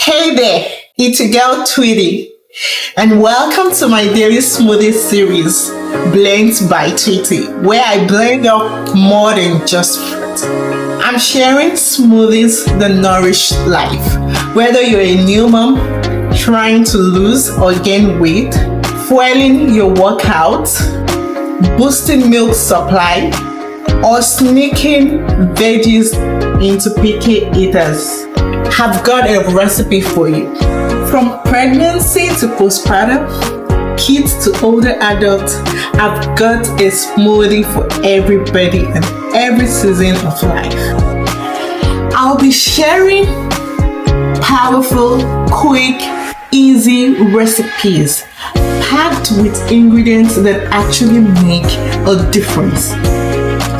Hey there, it's your girl Tweetie, and welcome to my daily smoothie series, Blends by Tweetie, where I blend up more than just fruit. I'm sharing smoothies that nourish life, whether you're a new mom trying to lose or gain weight, fueling your workout, boosting milk supply, or sneaking veggies into picky eaters. Have got a recipe for you. From pregnancy to postpartum, kids to older adults, I've got a smoothie for everybody and every season of life. I'll be sharing powerful, quick, easy recipes packed with ingredients that actually make a difference.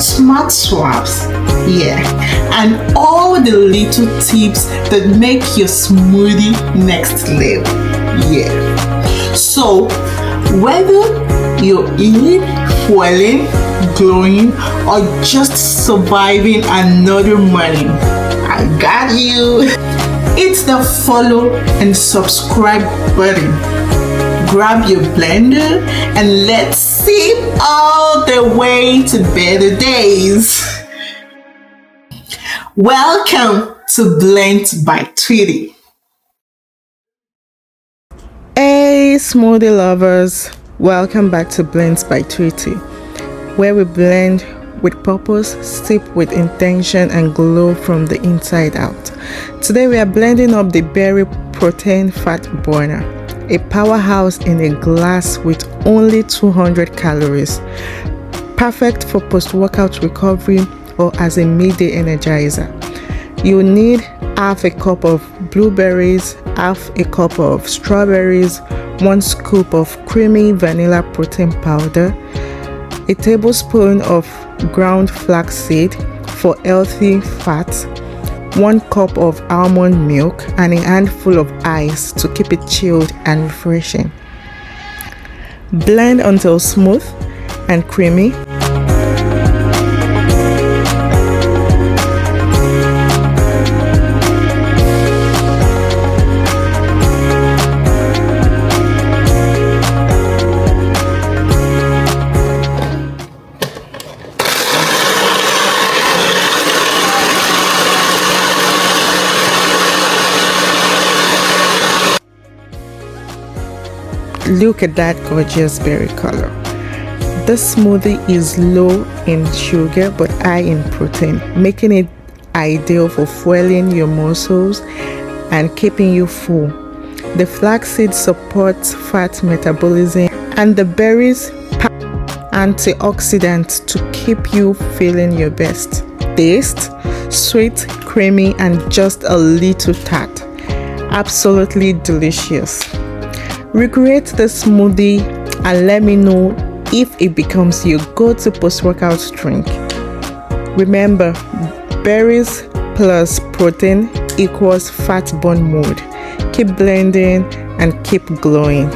Smart swaps, and all the little tips that make your smoothie next level, So, whether you're eating, fueling, glowing, or just surviving another morning, I got you. Hit the follow and subscribe button. Grab your blender and let's sip all the way to better days. Welcome to Blends by Tweetie. Hey smoothie lovers, welcome back to Blends by Tweetie, where we blend with purpose, sip with intention, and glow from the inside out. Today we are blending up the berry protein fat burner, a powerhouse in a glass with only 200 calories, perfect for post-workout recovery or as a midday energizer. You need half a cup of blueberries, half a cup of strawberries, 1 scoop of creamy vanilla protein powder, a tablespoon of ground flaxseed for healthy fats, 1 cup of almond milk, and a handful of ice to keep it chilled and refreshing. Blend until smooth and creamy. Look at that gorgeous berry color. This smoothie is low in sugar but high in protein, making it ideal for fueling your muscles and keeping you full. The flaxseed supports fat metabolism, and the berries pack antioxidants to keep you feeling your best. Taste: sweet, creamy, and just a little tart. Absolutely delicious. Recreate the smoothie and let me know if it becomes your go-to post-workout drink. Remember, berries plus protein equals fat burn mode. Keep blending and keep glowing.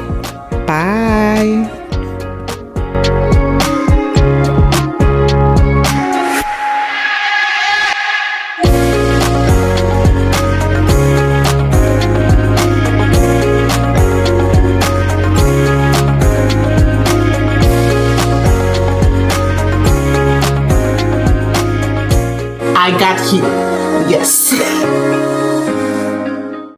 Bye. I got you. Yes.